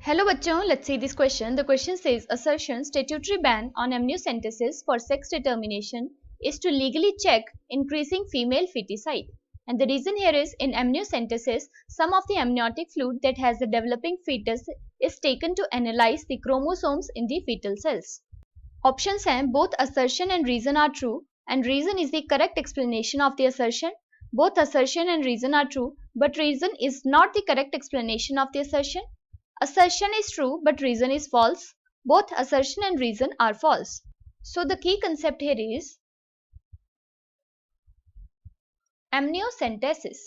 Hello बच्चों, let's see this question. The question says assertion statutory ban on amniocentesis for sex determination is to legally check increasing female feticide. And the reason here is in amniocentesis, some of the amniotic fluid that has the developing fetus is taken to analyze the chromosomes in the fetal cells. Options हैं both assertion and reason are true, and reason is the correct explanation of the assertion. Both assertion and reason are true, but reason is not the correct explanation of the assertion. Assertion is true, but reason is false. Both assertion and reason are false. So the key concept here is amniocentesis.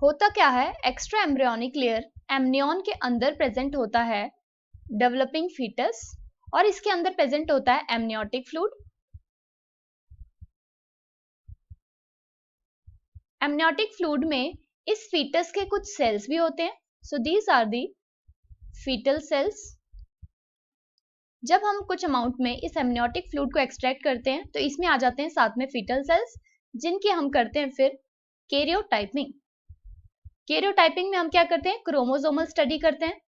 होता क्या है? Extra embryonic layer amnion के अंदर present होता है developing foetus, और इसके अंदर प्रेजेंट होता है एमनियोटिक फ्लूइड. एमनियोटिक फ्लूइड में इस फीटस के कुछ सेल्स भी होते हैं. So these are the fetal cells. जब हम कुछ अमाउंट में इस एमनियोटिक फ्लूइड को एक्सट्रैक्ट करते हैं तो इसमें आ जाते हैं साथ में फीटल सेल्स, जिनकी हम करते हैं फिर कैरियोटाइपिंग. कैरियोटाइपिंग में हम क्या करते हैं? क्रोमोसोमल स्टडी करते हैं,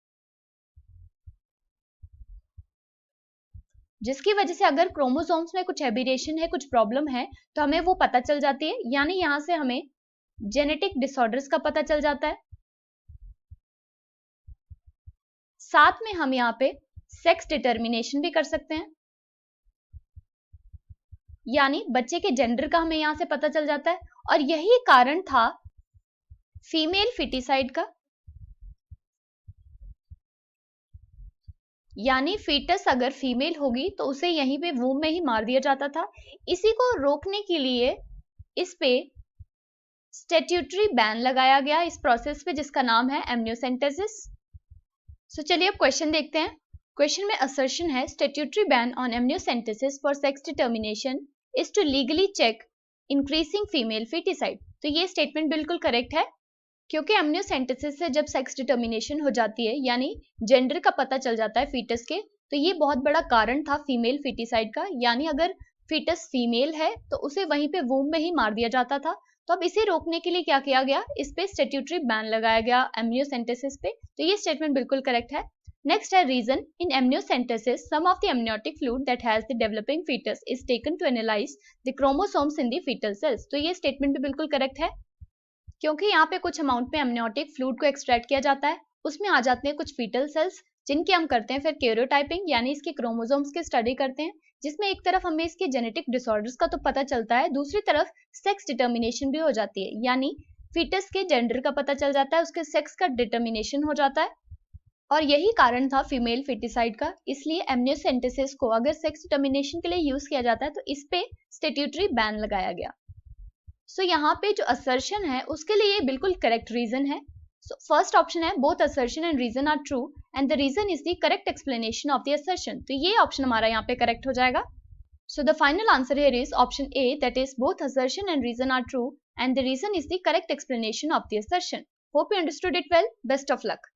जिसकी वजह से अगर क्रोमोसोम्स में कुछ एबिरेशन है, कुछ प्रॉब्लम है, तो हमें वो पता चल जाती है. यानी यहां से हमें जेनेटिक डिसऑर्डर्स का पता चल जाता है. साथ में हम यहाँ पे सेक्स डिटर्मिनेशन भी कर सकते हैं, यानी बच्चे के जेंडर का हमें यहां से पता चल जाता है. और यही कारण था फीमेल फिटिसाइड का, यानी फीटस अगर फीमेल होगी तो उसे यहीं पे वूम में ही मार दिया जाता था. इसी को रोकने के लिए इस पे स्टैट्यूटरी बैन लगाया गया इस प्रोसेस पे, जिसका नाम है एमनियोसेंटेसिस. सो चलिए अब क्वेश्चन देखते हैं. क्वेश्चन में असर्शन है statutory ban on amniocentesis for sex determination is to legally check increasing female feticide. तो ये स्टेटमेंट बिल्कुल करेक्ट है, क्योंकि एमनियोसेंटेसिस से जब सेक्स डिटर्मिनेशन हो जाती है, यानी जेंडर का पता चल जाता है फीटस के, तो ये बहुत बड़ा कारण था फीमेल फिटिसाइड का. यानी अगर फीटस फीमेल है तो उसे वहीं पे वूम में ही मार दिया जाता था. तो अब इसे रोकने के लिए क्या किया गया? इस पे स्टैट्यूटरी बैन लगाया गया एमनियोसेंटेसिस पे. तो ये स्टेटमेंट बिल्कुल करेक्ट है. नेक्स्ट है reason. In amniocentesis some of the amniotic fluid that has the developing fetus is taken to analyse the chromosomes in the fetal cells. तो ये स्टेटमेंट भी बिल्कुल करेक्ट है, क्योंकि यहाँ पे कुछ अमाउंट में एमनियोटिक फ्लूइड को एक्सट्रैक्ट किया जाता है, उसमें आ जाते हैं कुछ फीटल सेल्स, जिनकी हम करते हैं फिर कैरियोटाइपिंग, यानी इसके क्रोमोसोम्स की स्टडी करते हैं, जिसमें एक तरफ हमें इसके जेनेटिक डिसऑर्डर्स का तो पता चलता है, दूसरी तरफ सेक्स डिटर्मिनेशन भी हो जाती है, यानी फीटस के जेंडर का पता चल जाता है, उसके सेक्स का डिटर्मिनेशन हो जाता है. और यही कारण था फीमेल फिटिसाइड का. इसलिए एमनियोसेंटेसिस को अगर सेक्स डिटर्मिनेशन के लिए यूज किया जाता है तो इस पे स्टैट्यूटरी बैन लगाया गया. सो यहाँ पे जो असर्शन है उसके लिए ये बिल्कुल करेक्ट रीजन है. सो फर्स्ट ऑप्शन है both assertion and reason are true and the reason is the correct explanation of the assertion. तो ये ऑप्शन हमारा यहाँ पे करेक्ट हो जाएगा. So the final answer here is option A, that is both assertion and reason are true and the reason is the correct explanation of the assertion. Hope you understood it well. Best of luck.